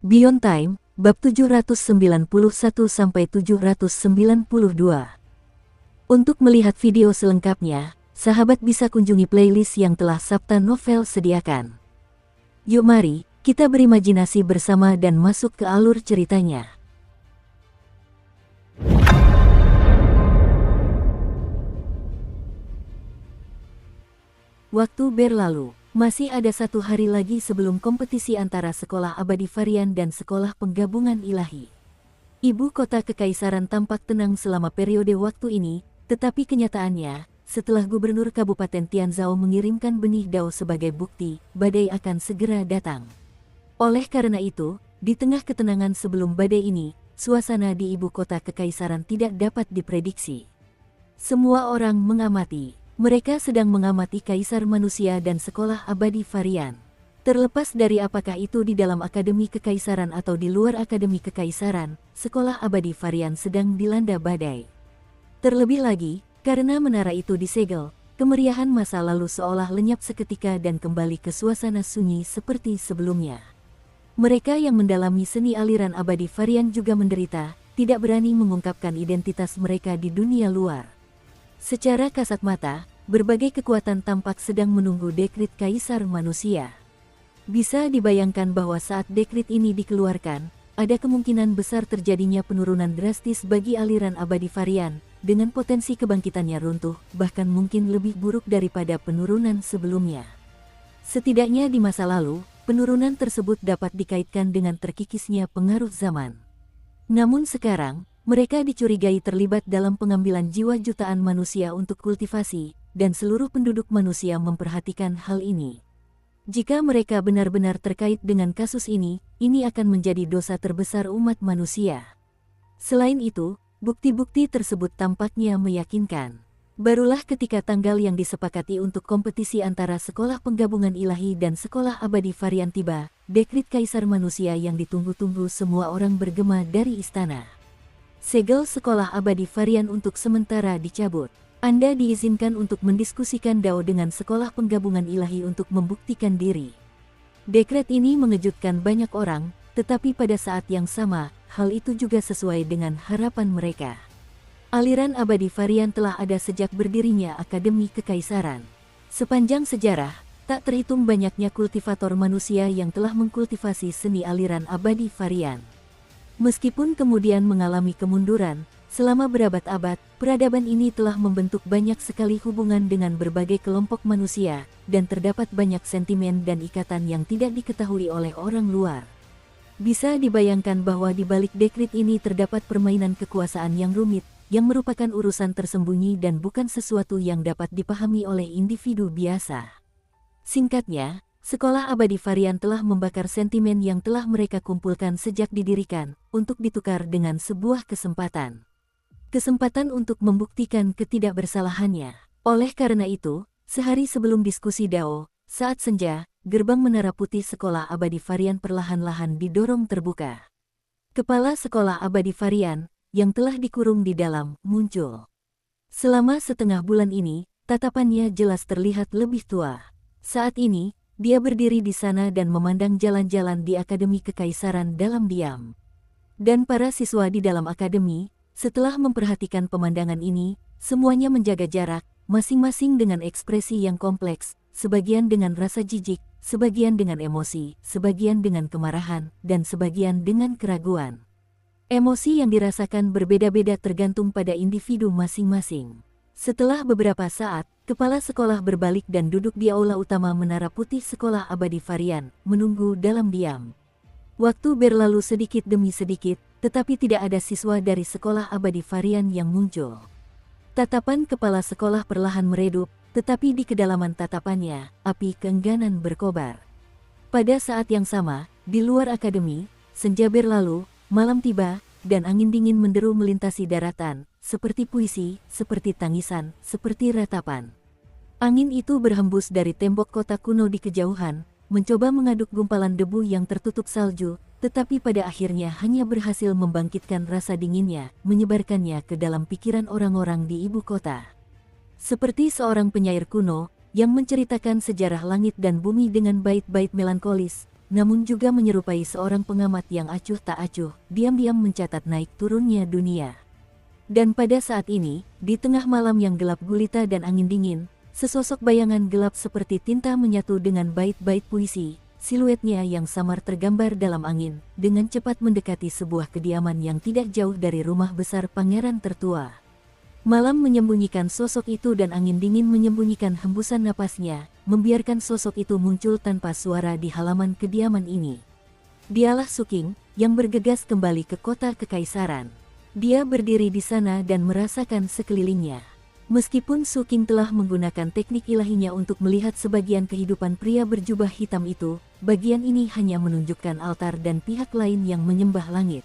Beyond Time, bab 791-792. Untuk melihat video selengkapnya, sahabat bisa kunjungi playlist yang telah Sabta Novel sediakan. Yuk mari, kita berimajinasi bersama dan masuk ke alur ceritanya. Waktu berlalu, masih ada 1 hari lagi sebelum kompetisi antara Sekolah Abadi Varian dan Sekolah Penggabungan Ilahi. Ibu kota Kekaisaran tampak tenang selama periode waktu ini, tetapi kenyataannya, setelah Gubernur Kabupaten Tianzhou mengirimkan benih dao sebagai bukti, badai akan segera datang. Oleh karena itu, di tengah ketenangan sebelum badai ini, suasana di ibu kota Kekaisaran tidak dapat diprediksi. Semua orang mengamati. Mereka sedang mengamati Kaisar Manusia dan Sekolah Abadi Varian. Terlepas dari apakah itu di dalam Akademi Kekaisaran atau di luar Akademi Kekaisaran, Sekolah Abadi Varian sedang dilanda badai. Terlebih lagi, karena menara itu disegel, kemeriahan masa lalu seolah lenyap seketika dan kembali ke suasana sunyi seperti sebelumnya. Mereka yang mendalami seni aliran Abadi Varian juga menderita, tidak berani mengungkapkan identitas mereka di dunia luar. Secara kasat mata, berbagai kekuatan tampak sedang menunggu dekrit Kaisar Manusia. Bisa dibayangkan bahwa saat dekrit ini dikeluarkan, ada kemungkinan besar terjadinya penurunan drastis bagi aliran Abadi Varian, dengan potensi kebangkitannya runtuh, bahkan mungkin lebih buruk daripada penurunan sebelumnya. Setidaknya di masa lalu, penurunan tersebut dapat dikaitkan dengan terkikisnya pengaruh zaman. Namun sekarang, mereka dicurigai terlibat dalam pengambilan jiwa jutaan manusia untuk kultivasi, dan seluruh penduduk manusia memperhatikan hal ini. Jika mereka benar-benar terkait dengan kasus ini akan menjadi dosa terbesar umat manusia. Selain itu, bukti-bukti tersebut tampaknya meyakinkan. Barulah ketika tanggal yang disepakati untuk kompetisi antara Sekolah Penggabungan Ilahi dan Sekolah Abadi Varian tiba, dekrit Kaisar Manusia yang ditunggu-tunggu semua orang bergema dari istana. Segel Sekolah Abadi Varian untuk sementara dicabut. Anda diizinkan untuk mendiskusikan dao dengan Sekolah Penggabungan Ilahi untuk membuktikan diri. Dekret ini mengejutkan banyak orang, tetapi pada saat yang sama, hal itu juga sesuai dengan harapan mereka. Aliran Abadi Varian telah ada sejak berdirinya Akademi Kekaisaran. Sepanjang sejarah, tak terhitung banyaknya kultivator manusia yang telah mengkultivasi seni aliran Abadi Varian. Meskipun kemudian mengalami kemunduran, selama berabad-abad, peradaban ini telah membentuk banyak sekali hubungan dengan berbagai kelompok manusia, dan terdapat banyak sentimen dan ikatan yang tidak diketahui oleh orang luar. Bisa dibayangkan bahwa di balik dekrit ini terdapat permainan kekuasaan yang rumit, yang merupakan urusan tersembunyi dan bukan sesuatu yang dapat dipahami oleh individu biasa. Singkatnya, Sekolah Abadi Varian telah membakar sentimen yang telah mereka kumpulkan sejak didirikan, untuk ditukar dengan sebuah kesempatan. Kesempatan untuk membuktikan ketidakbersalahannya. Oleh karena itu, sehari sebelum diskusi dao, saat senja, gerbang menara putih Sekolah Abadi Varian perlahan-lahan didorong terbuka. Kepala Sekolah Abadi Varian, yang telah dikurung di dalam, muncul. Selama setengah bulan ini, tatapannya jelas terlihat lebih tua. Saat ini, dia berdiri di sana dan memandang jalan-jalan di Akademi Kekaisaran dalam diam. Dan para siswa di dalam akademi, setelah memperhatikan pemandangan ini, semuanya menjaga jarak, masing-masing dengan ekspresi yang kompleks, sebagian dengan rasa jijik, sebagian dengan emosi, sebagian dengan kemarahan, dan sebagian dengan keraguan. Emosi yang dirasakan berbeda-beda tergantung pada individu masing-masing. Setelah beberapa saat, kepala sekolah berbalik dan duduk di aula utama Menara Putih Sekolah Abadi Varian, menunggu dalam diam. Waktu berlalu sedikit demi sedikit, tetapi tidak ada siswa dari Sekolah Abadi Varian yang muncul. Tatapan kepala sekolah perlahan meredup, tetapi di kedalaman tatapannya, api keengganan berkobar. Pada saat yang sama, di luar akademi, senja berlalu, malam tiba, dan angin dingin menderu melintasi daratan, seperti puisi, seperti tangisan, seperti ratapan. Angin itu berhembus dari tembok kota kuno di kejauhan, mencoba mengaduk gumpalan debu yang tertutup salju, tetapi pada akhirnya hanya berhasil membangkitkan rasa dinginnya, menyebarkannya ke dalam pikiran orang-orang di ibu kota. Seperti seorang penyair kuno, yang menceritakan sejarah langit dan bumi dengan bait-bait melankolis, namun juga menyerupai seorang pengamat yang acuh tak acuh, diam-diam mencatat naik turunnya dunia. Dan pada saat ini, di tengah malam yang gelap gulita dan angin dingin, sesosok bayangan gelap seperti tinta menyatu dengan bait-bait puisi, siluetnya yang samar tergambar dalam angin, dengan cepat mendekati sebuah kediaman yang tidak jauh dari rumah besar pangeran tertua. Malam menyembunyikan sosok itu dan angin dingin menyembunyikan hembusan napasnya, membiarkan sosok itu muncul tanpa suara di halaman kediaman ini. Dialah Suking, yang bergegas kembali ke kota kekaisaran. Dia berdiri di sana dan merasakan sekelilingnya. Meskipun Suking telah menggunakan teknik ilahinya untuk melihat sebagian kehidupan pria berjubah hitam itu, bagian ini hanya menunjukkan altar dan pihak lain yang menyembah langit.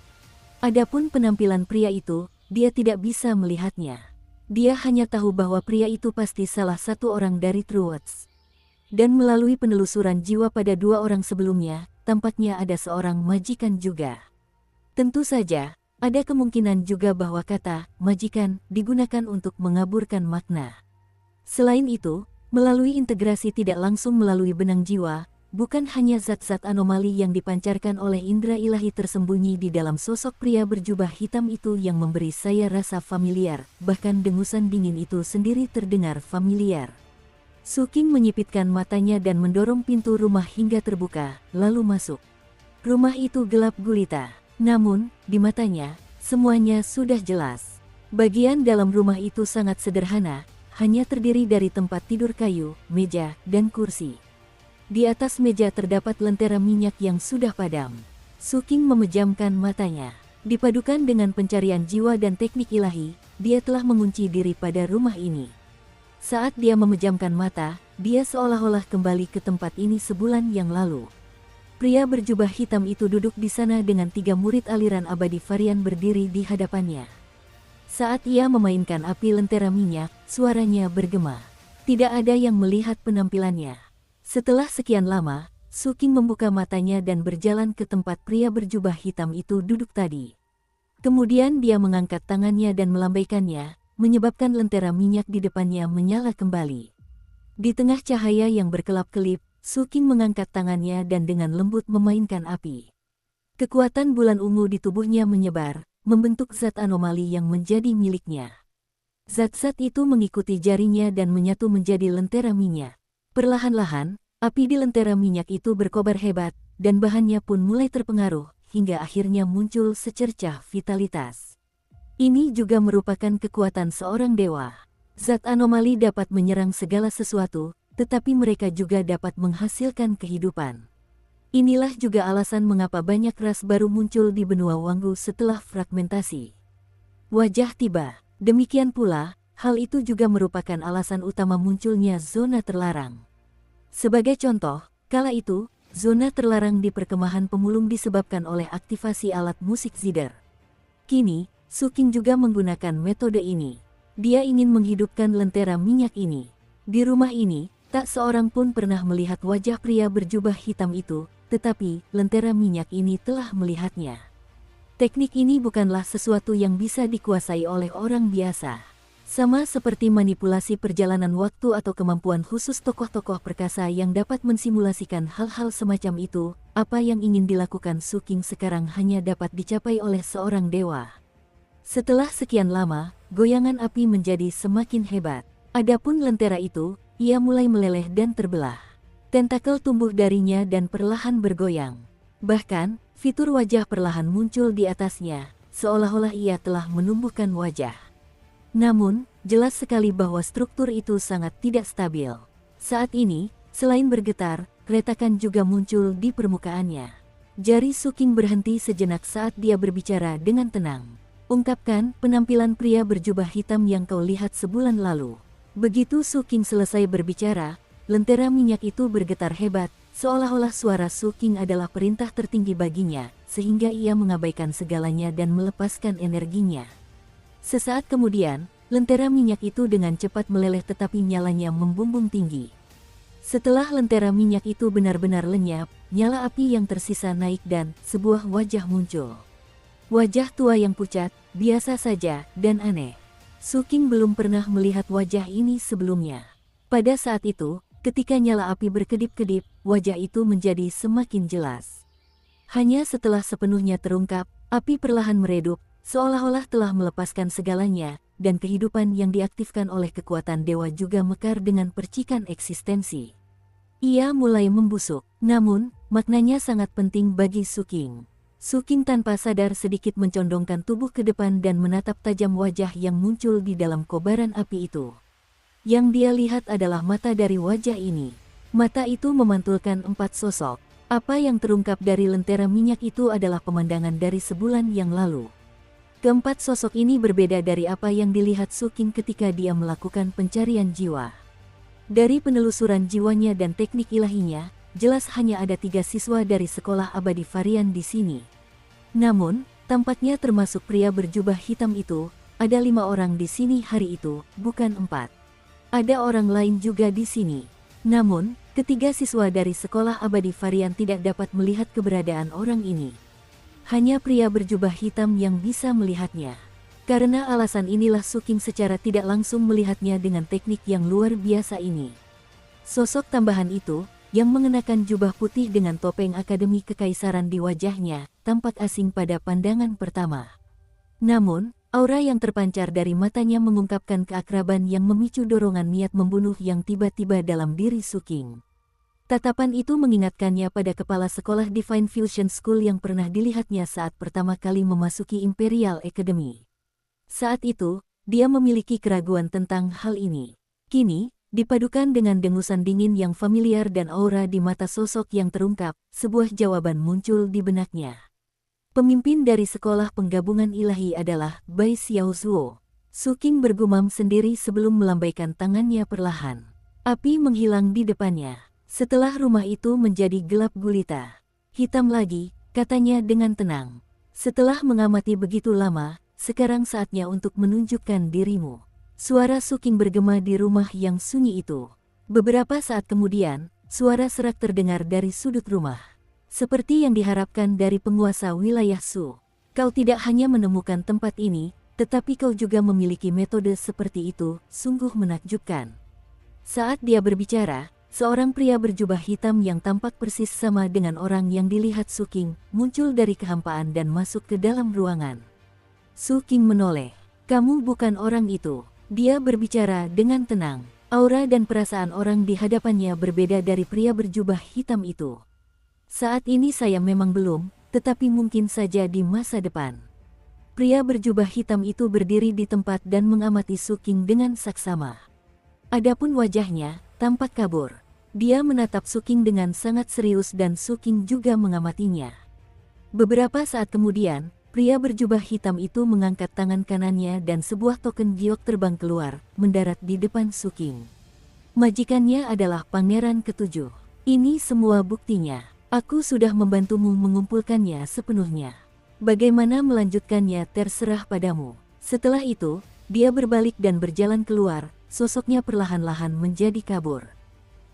Adapun penampilan pria itu, dia tidak bisa melihatnya. Dia hanya tahu bahwa pria itu pasti salah satu orang dari True Words. Dan melalui penelusuran jiwa pada dua orang sebelumnya, tampaknya ada seorang majikan juga. Tentu saja, ada kemungkinan juga bahwa kata majikan digunakan untuk mengaburkan makna. Selain itu, melalui integrasi tidak langsung melalui benang jiwa, bukan hanya zat-zat anomali yang dipancarkan oleh indera ilahi tersembunyi di dalam sosok pria berjubah hitam itu yang memberi saya rasa familiar, bahkan dengusan dingin itu sendiri terdengar familiar. Suking menyipitkan matanya dan mendorong pintu rumah hingga terbuka, lalu masuk. Rumah itu gelap gulita, namun, di matanya, semuanya sudah jelas. Bagian dalam rumah itu sangat sederhana, hanya terdiri dari tempat tidur kayu, meja, dan kursi. Di atas meja terdapat lentera minyak yang sudah padam. Suking memejamkan matanya. Dipadukan dengan pencarian jiwa dan teknik ilahi, dia telah mengunci diri pada rumah ini. Saat dia memejamkan mata, dia seolah-olah kembali ke tempat ini sebulan yang lalu. Pria berjubah hitam itu duduk di sana dengan 3 murid aliran abadi varian berdiri di hadapannya. Saat ia memainkan api lentera minyak, suaranya bergema. Tidak ada yang melihat penampilannya. Setelah sekian lama, Suking membuka matanya dan berjalan ke tempat pria berjubah hitam itu duduk tadi. Kemudian dia mengangkat tangannya dan melambaikannya, menyebabkan lentera minyak di depannya menyala kembali. Di tengah cahaya yang berkelap-kelip, Suking mengangkat tangannya dan dengan lembut memainkan api. Kekuatan bulan ungu di tubuhnya menyebar, membentuk zat anomali yang menjadi miliknya. Zat-zat itu mengikuti jarinya dan menyatu menjadi lentera minyak. Perlahan-lahan, api di lentera minyak itu berkobar hebat, dan bahannya pun mulai terpengaruh, hingga akhirnya muncul secercah vitalitas. Ini juga merupakan kekuatan seorang dewa. Zat anomali dapat menyerang segala sesuatu, tetapi mereka juga dapat menghasilkan kehidupan. Inilah juga alasan mengapa banyak ras baru muncul di benua Wanggu setelah fragmentasi. Wajah tiba. Demikian pula, hal itu juga merupakan alasan utama munculnya zona terlarang. Sebagai contoh, kala itu, zona terlarang di perkemahan pemulung disebabkan oleh aktivasi alat musik zither. Kini, Suking juga menggunakan metode ini. Dia ingin menghidupkan lentera minyak ini. Di rumah ini, tak seorang pun pernah melihat wajah pria berjubah hitam itu, tetapi lentera minyak ini telah melihatnya. Teknik ini bukanlah sesuatu yang bisa dikuasai oleh orang biasa. Sama seperti manipulasi perjalanan waktu atau kemampuan khusus tokoh-tokoh perkasa yang dapat mensimulasikan hal-hal semacam itu, apa yang ingin dilakukan Suking sekarang hanya dapat dicapai oleh seorang dewa. Setelah sekian lama, goyangan api menjadi semakin hebat. Adapun lentera itu, ia mulai meleleh dan terbelah. Tentakel tumbuh darinya dan perlahan bergoyang. Bahkan, fitur wajah perlahan muncul di atasnya, seolah-olah ia telah menumbuhkan wajah. Namun, jelas sekali bahwa struktur itu sangat tidak stabil. Saat ini, selain bergetar, retakan juga muncul di permukaannya. Jari Suking berhenti sejenak saat dia berbicara dengan tenang. Ungkapkan penampilan pria berjubah hitam yang kau lihat sebulan lalu. Begitu Suking selesai berbicara, lentera minyak itu bergetar hebat, seolah-olah suara Suking adalah perintah tertinggi baginya, sehingga ia mengabaikan segalanya dan melepaskan energinya. Sesaat kemudian, lentera minyak itu dengan cepat meleleh tetapi nyalanya membumbung tinggi. Setelah lentera minyak itu benar-benar lenyap, nyala api yang tersisa naik dan sebuah wajah muncul. Wajah tua yang pucat, biasa saja, dan aneh. Suking belum pernah melihat wajah ini sebelumnya. Pada saat itu, Ketika nyala api berkedip-kedip, wajah itu menjadi semakin jelas. Hanya setelah sepenuhnya terungkap, api perlahan meredup, seolah-olah telah melepaskan segalanya, dan kehidupan yang diaktifkan oleh kekuatan dewa juga mekar dengan percikan eksistensi. Ia mulai membusuk, namun, maknanya sangat penting bagi Su Qing. Su Qing tanpa sadar sedikit mencondongkan tubuh ke depan dan menatap tajam wajah yang muncul di dalam kobaran api itu. Yang dia lihat adalah mata dari wajah ini. Mata itu memantulkan 4 sosok. Apa yang terungkap dari lentera minyak itu adalah pemandangan dari sebulan yang lalu. Keempat sosok ini berbeda dari apa yang dilihat Su Qing ketika dia melakukan pencarian jiwa. Dari penelusuran jiwanya dan teknik ilahinya, jelas hanya ada 3 siswa dari sekolah abadi varian di sini. Namun, tampaknya termasuk pria berjubah hitam itu, ada 5 orang di sini hari itu, bukan 4. Ada orang lain juga di sini. Namun, ketiga siswa dari sekolah abadi varian tidak dapat melihat keberadaan orang ini. Hanya pria berjubah hitam yang bisa melihatnya. Karena alasan inilah Su Qing secara tidak langsung melihatnya dengan teknik yang luar biasa ini. Sosok tambahan itu, yang mengenakan jubah putih dengan topeng Akademi Kekaisaran di wajahnya, tampak asing pada pandangan pertama. Namun, aura yang terpancar dari matanya mengungkapkan keakraban yang memicu dorongan niat membunuh yang tiba-tiba dalam diri Su Qing. Tatapan itu mengingatkannya pada kepala sekolah Divine Fusion School yang pernah dilihatnya saat pertama kali memasuki Imperial Academy. Saat itu, dia memiliki keraguan tentang hal ini. Kini, dipadukan dengan dengusan dingin yang familiar dan aura di mata sosok yang terungkap, sebuah jawaban muncul di benaknya. Pemimpin dari sekolah penggabungan ilahi adalah Bai Xiaozuo. Su Qing bergumam sendiri sebelum melambaikan tangannya perlahan. Api menghilang di depannya. Setelah rumah itu menjadi gelap gulita. Hitam lagi, katanya dengan tenang. Setelah mengamati begitu lama, sekarang saatnya untuk menunjukkan dirimu. Suara Su Qing bergema di rumah yang sunyi itu. Beberapa saat kemudian, suara serak terdengar dari sudut rumah. Seperti yang diharapkan dari penguasa wilayah Su. Kau tidak hanya menemukan tempat ini, tetapi kau juga memiliki metode seperti itu, sungguh menakjubkan. Saat dia berbicara, seorang pria berjubah hitam yang tampak persis sama dengan orang yang dilihat Su Qing, muncul dari kehampaan dan masuk ke dalam ruangan. Su Qing menoleh. Kamu bukan orang itu. Dia berbicara dengan tenang. Aura dan perasaan orang di hadapannya berbeda dari pria berjubah hitam itu. Saat ini saya memang belum, tetapi mungkin saja di masa depan. Pria berjubah hitam itu berdiri di tempat dan mengamati Su Qing dengan saksama. Adapun wajahnya, tampak kabur. Dia menatap Su Qing dengan sangat serius dan Su Qing juga mengamatinya. Beberapa saat kemudian, pria berjubah hitam itu mengangkat tangan kanannya dan sebuah token giok terbang keluar, mendarat di depan Su Qing. Majikannya adalah Pangeran Ketujuh. Ini semua buktinya. Aku sudah membantumu mengumpulkannya sepenuhnya. Bagaimana melanjutkannya terserah padamu. Setelah itu, dia berbalik dan berjalan keluar, sosoknya perlahan-lahan menjadi kabur.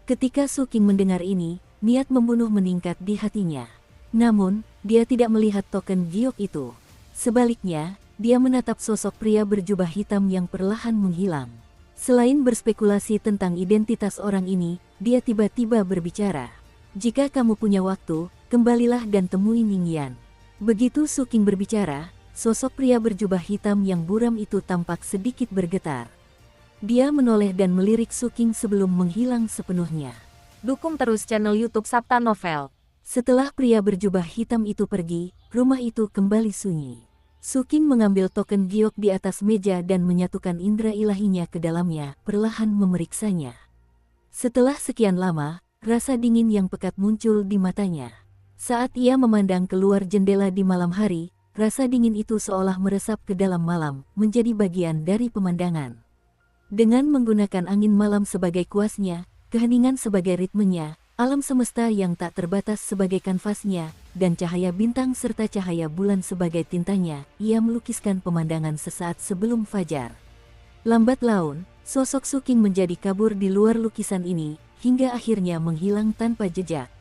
Ketika Su Qing mendengar ini, niat membunuh meningkat di hatinya. Namun, dia tidak melihat token giok itu. Sebaliknya, dia menatap sosok pria berjubah hitam yang perlahan menghilang. Selain berspekulasi tentang identitas orang ini, dia tiba-tiba berbicara. Jika kamu punya waktu, kembalilah dan temui Ningyan. Begitu Su Qing berbicara, sosok pria berjubah hitam yang buram itu tampak sedikit bergetar. Dia menoleh dan melirik Su Qing sebelum menghilang sepenuhnya. Dukung terus channel YouTube Sabta Novel. Setelah pria berjubah hitam itu pergi, rumah itu kembali sunyi. Su Qing mengambil token giok di atas meja dan menyatukan indera ilahinya ke dalamnya, perlahan memeriksanya. Setelah sekian lama, rasa dingin yang pekat muncul di matanya. Saat ia memandang keluar jendela di malam hari, rasa dingin itu seolah meresap ke dalam malam, menjadi bagian dari pemandangan. Dengan menggunakan angin malam sebagai kuasnya, keheningan sebagai ritmenya, alam semesta yang tak terbatas sebagai kanvasnya, dan cahaya bintang serta cahaya bulan sebagai tintanya, ia melukiskan pemandangan sesaat sebelum fajar. Lambat laun, sosok Su Qing menjadi kabur di luar lukisan ini, hingga akhirnya menghilang tanpa jejak.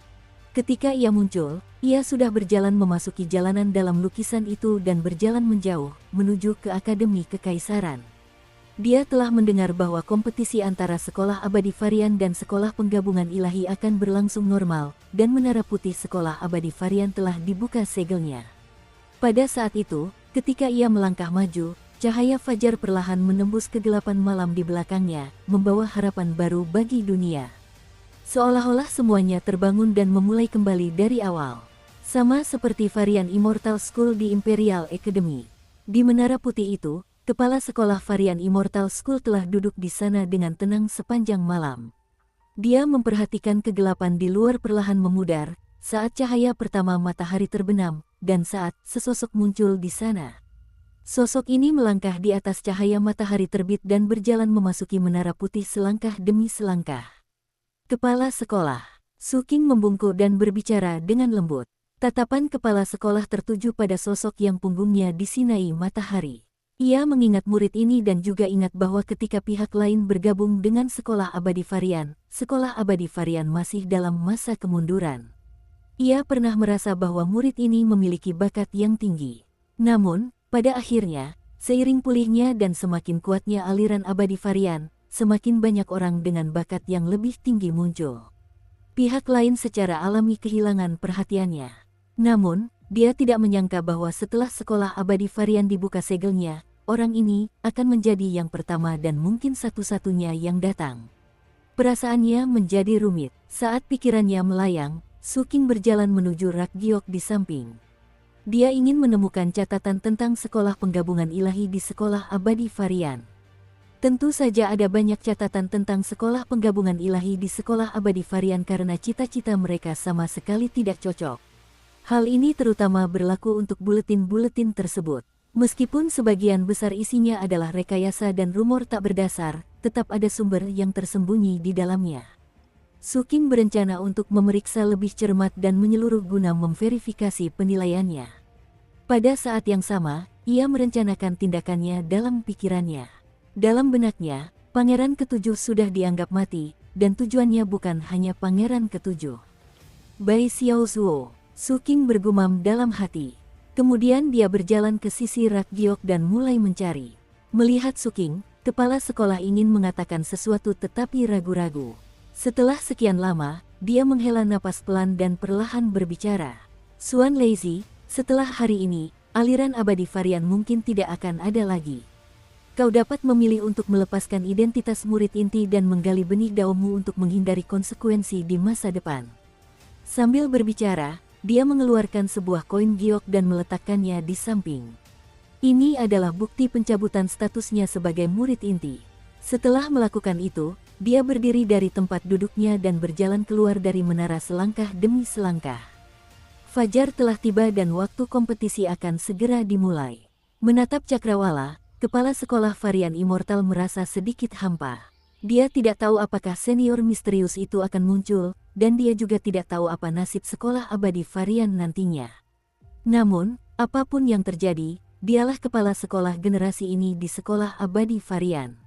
Ketika ia muncul, ia sudah berjalan memasuki jalanan dalam lukisan itu dan berjalan menjauh, menuju ke Akademi Kekaisaran. Dia telah mendengar bahwa kompetisi antara Sekolah Abadi Varian dan Sekolah Penggabungan Ilahi akan berlangsung normal, dan Menara Putih Sekolah Abadi Varian telah dibuka segelnya. Pada saat itu, ketika ia melangkah maju, cahaya fajar perlahan menembus kegelapan malam di belakangnya, membawa harapan baru bagi dunia. Seolah-olah semuanya terbangun dan memulai kembali dari awal. Sama seperti Varian Immortal School di Imperial Academy. Di Menara Putih itu, kepala sekolah Varian Immortal School telah duduk di sana dengan tenang sepanjang malam. Dia memperhatikan kegelapan di luar perlahan memudar, saat cahaya pertama matahari terbenam, dan saat sesosok muncul di sana. Sosok ini melangkah di atas cahaya matahari terbit dan berjalan memasuki Menara Putih selangkah demi selangkah. Kepala sekolah, Su King membungkuk dan berbicara dengan lembut. Tatapan kepala sekolah tertuju pada sosok yang punggungnya disinai matahari. Ia mengingat murid ini dan juga ingat bahwa ketika pihak lain bergabung dengan Sekolah Abadi Varian, Sekolah Abadi Varian masih dalam masa kemunduran. Ia pernah merasa bahwa murid ini memiliki bakat yang tinggi. Namun, pada akhirnya, seiring pulihnya dan semakin kuatnya aliran Abadi Varian, semakin banyak orang dengan bakat yang lebih tinggi muncul. Pihak lain secara alami kehilangan perhatiannya. Namun, dia tidak menyangka bahwa setelah Sekolah Abadi Varian dibuka segelnya, orang ini akan menjadi yang pertama dan mungkin satu-satunya yang datang. Perasaannya menjadi rumit. Saat pikirannya melayang, Su King berjalan menuju rak giok di samping. Dia ingin menemukan catatan tentang Sekolah Penggabungan Ilahi di Sekolah Abadi Varian. Tentu saja ada banyak catatan tentang Sekolah Penggabungan Ilahi di Sekolah Abadi Varian karena cita-cita mereka sama sekali tidak cocok. Hal ini terutama berlaku untuk buletin-buletin tersebut. Meskipun sebagian besar isinya adalah rekayasa dan rumor tak berdasar, tetap ada sumber yang tersembunyi di dalamnya. Su King berencana untuk memeriksa lebih cermat dan menyeluruh guna memverifikasi penilaiannya. Pada saat yang sama, ia merencanakan tindakannya dalam pikirannya. Dalam benaknya, Pangeran Ketujuh sudah dianggap mati, dan tujuannya bukan hanya Pangeran Ketujuh. Bai Xiaozuo, Su King bergumam dalam hati. Kemudian dia berjalan ke sisi rak giok dan mulai mencari. Melihat Su King, kepala sekolah ingin mengatakan sesuatu tetapi ragu-ragu. Setelah sekian lama, dia menghela napas pelan dan perlahan berbicara. Xuan Leixi, setelah hari ini, aliran Abadi Varian mungkin tidak akan ada lagi. Kau dapat memilih untuk melepaskan identitas murid inti dan menggali benih daomu untuk menghindari konsekuensi di masa depan. Sambil berbicara, dia mengeluarkan sebuah koin giok dan meletakkannya di samping. Ini adalah bukti pencabutan statusnya sebagai murid inti. Setelah melakukan itu, dia berdiri dari tempat duduknya dan berjalan keluar dari menara selangkah demi selangkah. Fajar telah tiba dan waktu kompetisi akan segera dimulai. Menatap Cakrawala, kepala sekolah Varian Immortal merasa sedikit hampa. Dia tidak tahu apakah senior misterius itu akan muncul, dan dia juga tidak tahu apa nasib Sekolah Abadi Varian nantinya. Namun, apapun yang terjadi, dialah kepala sekolah generasi ini di Sekolah Abadi Varian.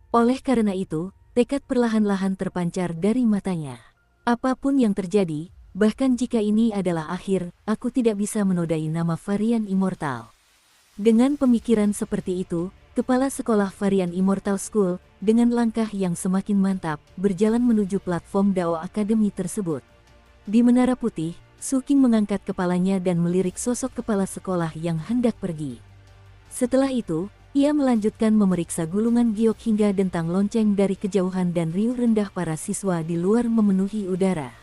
Oleh karena itu, tekad perlahan-lahan terpancar dari matanya. Apapun yang terjadi, bahkan jika ini adalah akhir, aku tidak bisa menodai nama Varian Immortal. Dengan pemikiran seperti itu, kepala sekolah Varian Immortal School, dengan langkah yang semakin mantap, berjalan menuju platform Dao Academy tersebut. Di Menara Putih, Su King mengangkat kepalanya dan melirik sosok kepala sekolah yang hendak pergi. Setelah itu, ia melanjutkan memeriksa gulungan giok hingga dentang lonceng dari kejauhan dan riuh rendah para siswa di luar memenuhi udara.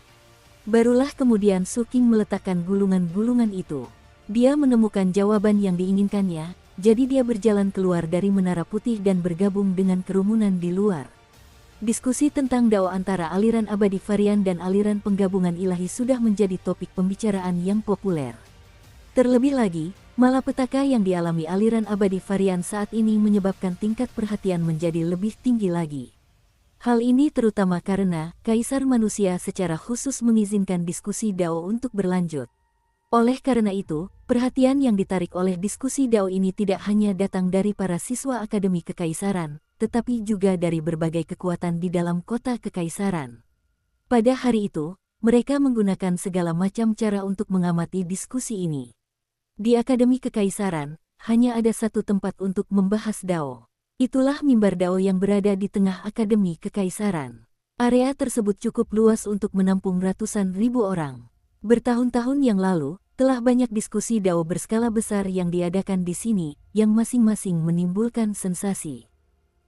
Barulah kemudian Su King meletakkan gulungan-gulungan itu. Dia menemukan jawaban yang diinginkannya, jadi dia berjalan keluar dari Menara Putih dan bergabung dengan kerumunan di luar. Diskusi tentang Dao antara aliran Abadi Varian dan aliran Penggabungan Ilahi sudah menjadi topik pembicaraan yang populer. Terlebih lagi, malapetaka yang dialami aliran Abadi Varian saat ini menyebabkan tingkat perhatian menjadi lebih tinggi lagi. Hal ini terutama karena Kaisar Manusia secara khusus mengizinkan diskusi Dao untuk berlanjut. Oleh karena itu, perhatian yang ditarik oleh diskusi Dao ini tidak hanya datang dari para siswa Akademi Kekaisaran, tetapi juga dari berbagai kekuatan di dalam kota Kekaisaran. Pada hari itu, mereka menggunakan segala macam cara untuk mengamati diskusi ini. Di Akademi Kekaisaran, hanya ada satu tempat untuk membahas Dao. Itulah mimbar Dao yang berada di tengah Akademi Kekaisaran. Area tersebut cukup luas untuk menampung ratusan ribu orang. Bertahun-tahun yang lalu, telah banyak diskusi Dao berskala besar yang diadakan di sini, yang masing-masing menimbulkan sensasi.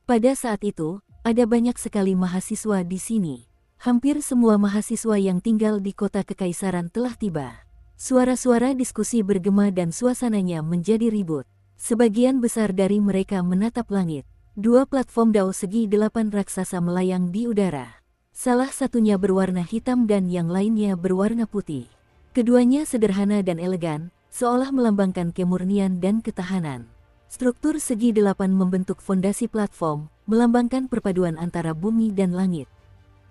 Pada saat itu, ada banyak sekali mahasiswa di sini. Hampir semua mahasiswa yang tinggal di kota Kekaisaran telah tiba. Suara-suara diskusi bergema dan suasananya menjadi ribut. Sebagian besar dari mereka menatap langit. Dua platform Dao segi 8 raksasa melayang di udara. Salah satunya berwarna hitam dan yang lainnya berwarna putih. Keduanya sederhana dan elegan, seolah melambangkan kemurnian dan ketahanan. Struktur segi 8 membentuk fondasi platform, melambangkan perpaduan antara bumi dan langit.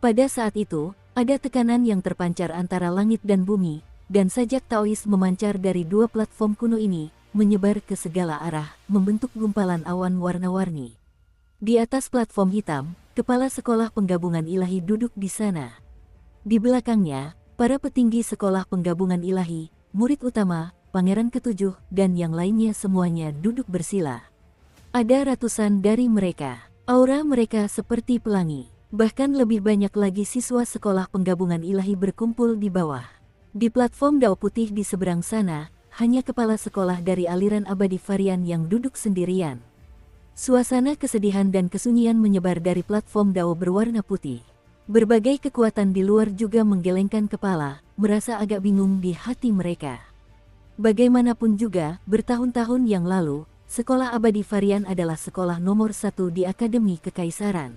Pada saat itu, ada tekanan yang terpancar antara langit dan bumi, dan sajak Taois memancar dari dua platform kuno ini, menyebar ke segala arah, membentuk gumpalan awan warna-warni. Di atas platform hitam, kepala sekolah penggabungan ilahi duduk di sana. Di belakangnya, para petinggi sekolah penggabungan ilahi, murid utama, pangeran ketujuh, dan yang lainnya semuanya duduk bersila. Ada ratusan dari mereka. Aura mereka seperti pelangi. Bahkan lebih banyak lagi siswa sekolah penggabungan ilahi berkumpul di bawah. Di platform Dao putih di seberang sana, hanya kepala sekolah dari aliran abadi varian yang duduk sendirian. Suasana kesedihan dan kesunyian menyebar dari platform Dao berwarna putih. Berbagai kekuatan di luar juga menggelengkan kepala, merasa agak bingung di hati mereka. Bagaimanapun juga, bertahun-tahun yang lalu, sekolah abadi varian adalah sekolah nomor 1 di Akademi Kekaisaran.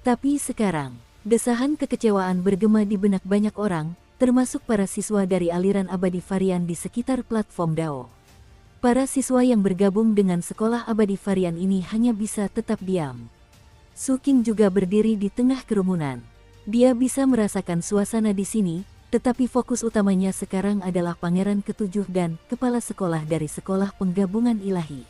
Tapi sekarang, desahan kekecewaan bergema di benak banyak orang, termasuk para siswa dari aliran abadi varian di sekitar platform Dao. Para siswa yang bergabung dengan sekolah abadi varian ini hanya bisa tetap diam. Su Qing juga berdiri di tengah kerumunan. Dia bisa merasakan suasana di sini, tetapi fokus utamanya sekarang adalah pangeran ketujuh dan kepala sekolah dari sekolah penggabungan ilahi.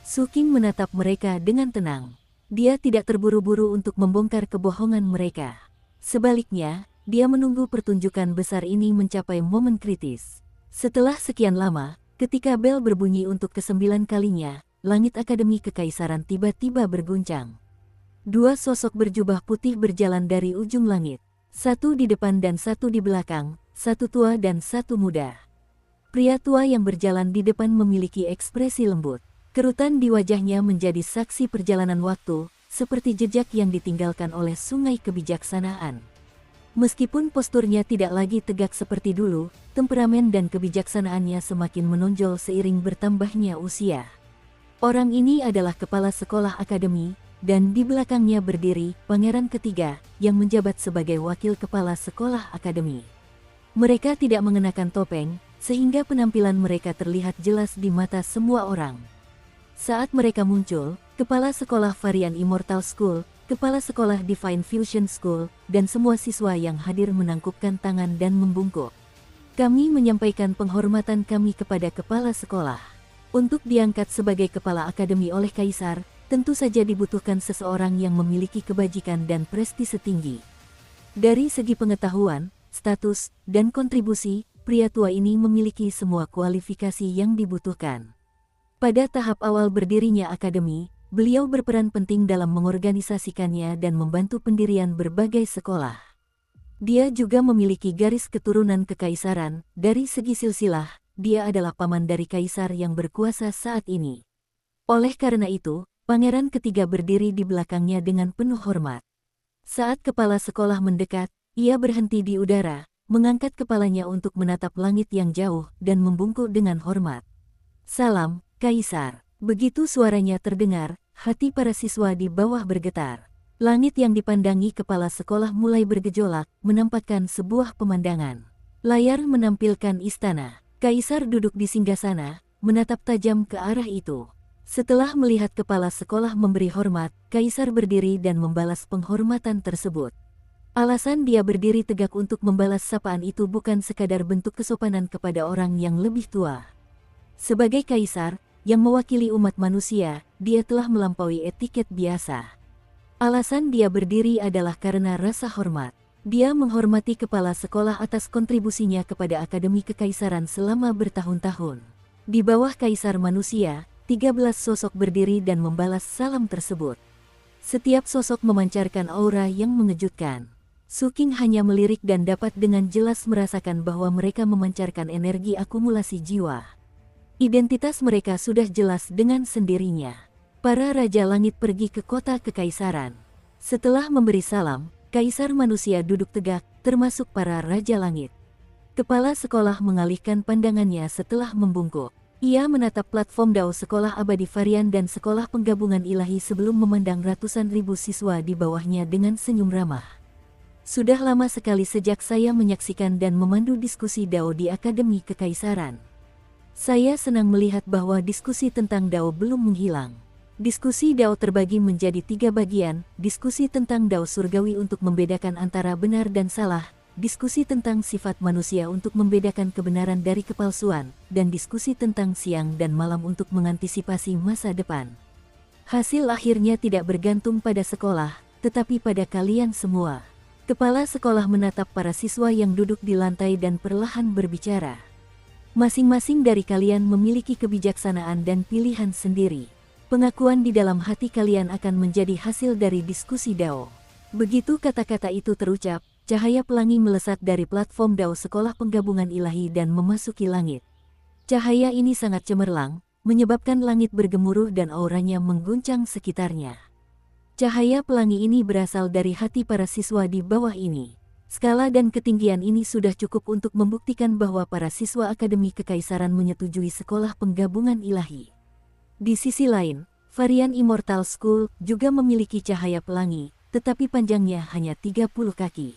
Su Qing menatap mereka dengan tenang. Dia tidak terburu-buru untuk membongkar kebohongan mereka. Sebaliknya, dia menunggu pertunjukan besar ini mencapai momen kritis. Setelah sekian lama, ketika bel berbunyi untuk ke-9 kalinya, langit Akademi Kekaisaran tiba-tiba berguncang. Dua sosok berjubah putih berjalan dari ujung langit. Satu di depan dan satu di belakang, satu tua dan satu muda. Pria tua yang berjalan di depan memiliki ekspresi lembut. Kerutan di wajahnya menjadi saksi perjalanan waktu, seperti jejak yang ditinggalkan oleh sungai kebijaksanaan. Meskipun posturnya tidak lagi tegak seperti dulu, temperamen dan kebijaksanaannya semakin menonjol seiring bertambahnya usia. Orang ini adalah kepala sekolah akademi, dan di belakangnya berdiri pangeran ketiga yang menjabat sebagai wakil kepala sekolah akademi. Mereka tidak mengenakan topeng, sehingga penampilan mereka terlihat jelas di mata semua orang. Saat mereka muncul, kepala sekolah varian Immortal School, kepala sekolah Divine Fusion School, dan semua siswa yang hadir menangkupkan tangan dan membungkuk. Kami menyampaikan penghormatan kami kepada kepala sekolah. Untuk diangkat sebagai kepala akademi oleh Kaisar, tentu saja dibutuhkan seseorang yang memiliki kebajikan dan prestise tinggi. Dari segi pengetahuan, status, dan kontribusi, pria tua ini memiliki semua kualifikasi yang dibutuhkan. Pada tahap awal berdirinya akademi, beliau berperan penting dalam mengorganisasikannya dan membantu pendirian berbagai sekolah. Dia juga memiliki garis keturunan kekaisaran. Dari segi silsilah, dia adalah paman dari kaisar yang berkuasa saat ini. Oleh karena itu, pangeran ketiga berdiri di belakangnya dengan penuh hormat. Saat kepala sekolah mendekat, ia berhenti di udara, mengangkat kepalanya untuk menatap langit yang jauh dan membungkuk dengan hormat. "Salam, Kaisar." Begitu suaranya terdengar, hati para siswa di bawah bergetar. Langit yang dipandangi kepala sekolah mulai bergejolak, menampakkan sebuah pemandangan. Layar menampilkan istana. Kaisar duduk di singgasana, menatap tajam ke arah itu. Setelah melihat kepala sekolah memberi hormat, Kaisar berdiri dan membalas penghormatan tersebut. Alasan dia berdiri tegak untuk membalas sapaan itu bukan sekadar bentuk kesopanan kepada orang yang lebih tua. Sebagai Kaisar, yang mewakili umat manusia, dia telah melampaui etiket biasa. Alasan dia berdiri adalah karena rasa hormat. Dia menghormati kepala sekolah atas kontribusinya kepada Akademi Kekaisaran selama bertahun-tahun. Di bawah Kaisar manusia, 13 sosok berdiri dan membalas salam tersebut. Setiap sosok memancarkan aura yang mengejutkan. Suking hanya melirik dan dapat dengan jelas merasakan bahwa mereka memancarkan energi akumulasi jiwa. Identitas mereka sudah jelas dengan sendirinya. Para Raja Langit pergi ke kota kekaisaran. Setelah memberi salam, Kaisar manusia duduk tegak, termasuk para Raja Langit. Kepala sekolah mengalihkan pandangannya setelah membungkuk. Ia menatap platform Dao Sekolah Abadi Varian dan Sekolah Penggabungan Ilahi sebelum memandang ratusan ribu siswa di bawahnya dengan senyum ramah. Sudah lama sekali sejak saya menyaksikan dan memandu diskusi Dao di Akademi Kekaisaran. Saya senang melihat bahwa diskusi tentang Dao belum menghilang. Diskusi Dao terbagi menjadi 3 bagian, diskusi tentang Dao Surgawi untuk membedakan antara benar dan salah, diskusi tentang sifat manusia untuk membedakan kebenaran dari kepalsuan, dan diskusi tentang siang dan malam untuk mengantisipasi masa depan. Hasil akhirnya tidak bergantung pada sekolah, tetapi pada kalian semua. Kepala sekolah menatap para siswa yang duduk di lantai dan perlahan berbicara. Masing-masing dari kalian memiliki kebijaksanaan dan pilihan sendiri. Pengakuan di dalam hati kalian akan menjadi hasil dari diskusi Dao. Begitu kata-kata itu terucap, cahaya pelangi melesat dari platform Dao Sekolah Penggabungan Ilahi dan memasuki langit. Cahaya ini sangat cemerlang, menyebabkan langit bergemuruh dan auranya mengguncang sekitarnya. Cahaya pelangi ini berasal dari hati para siswa di bawah ini. Skala dan ketinggian ini sudah cukup untuk membuktikan bahwa para siswa Akademi Kekaisaran menyetujui Sekolah Penggabungan Ilahi. Di sisi lain, varian Immortal School juga memiliki cahaya pelangi, tetapi panjangnya hanya 30 kaki.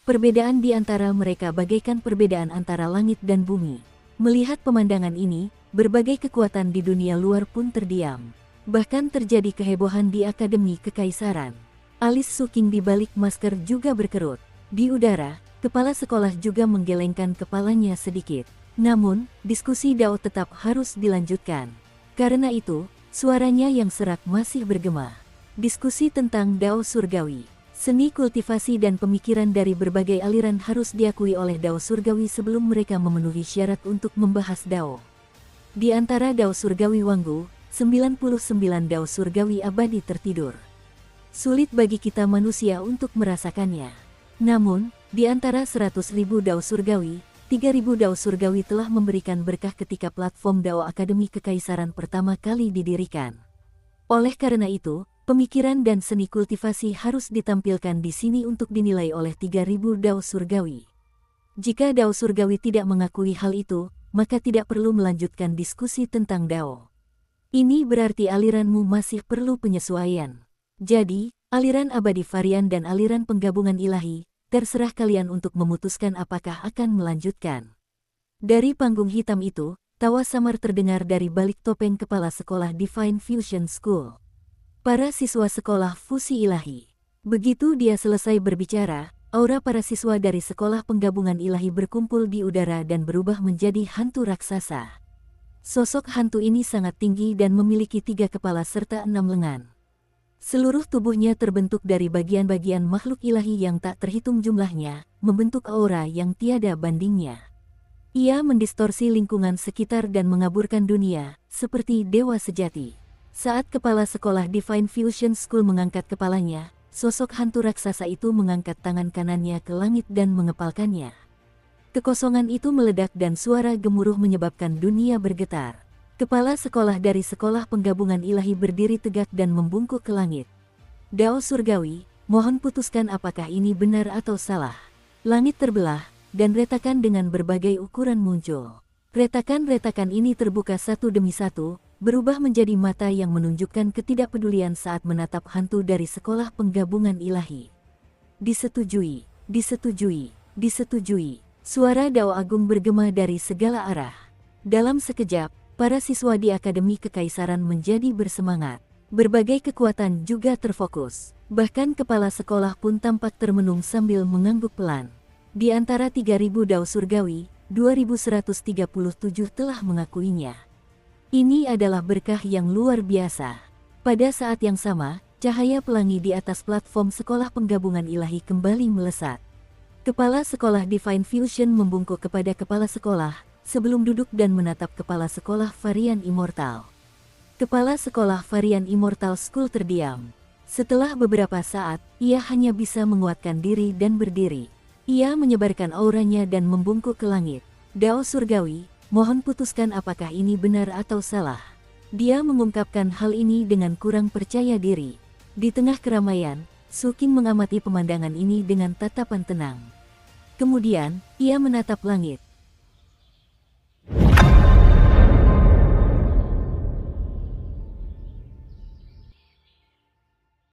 Perbedaan di antara mereka bagaikan perbedaan antara langit dan bumi. Melihat pemandangan ini, berbagai kekuatan di dunia luar pun terdiam. Bahkan terjadi kehebohan di Akademi Kekaisaran. Alis Suking di balik masker juga berkerut. Di udara, kepala sekolah juga menggelengkan kepalanya sedikit. Namun, diskusi Dao tetap harus dilanjutkan. Karena itu, suaranya yang serak masih bergema. Diskusi tentang Dao Surgawi. Seni kultivasi dan pemikiran dari berbagai aliran harus diakui oleh Dao Surgawi sebelum mereka memenuhi syarat untuk membahas Dao. Di antara Dao Surgawi Wanggu, 99 Dao Surgawi abadi tertidur. Sulit bagi kita manusia untuk merasakannya. Namun, di antara 100.000 Dao Surgawi, 3.000 Dao Surgawi telah memberikan berkah ketika platform Dao Akademi Kekaisaran pertama kali didirikan. Oleh karena itu, pemikiran dan seni kultivasi harus ditampilkan di sini untuk dinilai oleh 3.000 Dao Surgawi. Jika Dao Surgawi tidak mengakui hal itu, maka tidak perlu melanjutkan diskusi tentang Dao. Ini berarti aliranmu masih perlu penyesuaian. Jadi, aliran abadi varian dan aliran penggabungan ilahi, terserah kalian untuk memutuskan apakah akan melanjutkan. Dari panggung hitam itu, tawa samar terdengar dari balik topeng kepala sekolah Divine Fusion School. Para siswa sekolah fusi ilahi. Begitu dia selesai berbicara, aura para siswa dari sekolah penggabungan ilahi berkumpul di udara dan berubah menjadi hantu raksasa. Sosok hantu ini sangat tinggi dan memiliki 3 kepala serta 6 lengan. Seluruh tubuhnya terbentuk dari bagian-bagian makhluk ilahi yang tak terhitung jumlahnya, membentuk aura yang tiada bandingnya. Ia mendistorsi lingkungan sekitar dan mengaburkan dunia, seperti dewa sejati. Saat kepala sekolah Divine Fusion School mengangkat kepalanya, sosok hantu raksasa itu mengangkat tangan kanannya ke langit dan mengepalkannya. Kekosongan itu meledak dan suara gemuruh menyebabkan dunia bergetar. Kepala sekolah dari Sekolah Penggabungan Ilahi berdiri tegak dan membungkuk ke langit. Dao Surgawi, mohon putuskan apakah ini benar atau salah. Langit terbelah, dan retakan dengan berbagai ukuran muncul. Retakan-retakan ini terbuka satu demi satu, berubah menjadi mata yang menunjukkan ketidakpedulian saat menatap hantu dari Sekolah Penggabungan Ilahi. Disetujui, disetujui, disetujui. Suara Dao Agung bergema dari segala arah. Dalam sekejap, para siswa di Akademi Kekaisaran menjadi bersemangat. Berbagai kekuatan juga terfokus. Bahkan kepala sekolah pun tampak termenung sambil mengangguk pelan. Di antara 3.000 Dao Surgawi, 2.137 telah mengakuinya. Ini adalah berkah yang luar biasa. Pada saat yang sama, cahaya pelangi di atas platform Sekolah Penggabungan Ilahi kembali melesat. Kepala sekolah Divine Fusion membungkuk kepada kepala sekolah, sebelum duduk dan menatap kepala sekolah varian Immortal. Kepala sekolah Varian Immortal School terdiam. Setelah beberapa saat, ia hanya bisa menguatkan diri dan berdiri. Ia menyebarkan auranya dan membungkuk ke langit. Dao surgawi, mohon putuskan apakah ini benar atau salah. Dia mengungkapkan hal ini dengan kurang percaya diri. Di tengah keramaian, Su Qing mengamati pemandangan ini dengan tatapan tenang. Kemudian, ia menatap langit.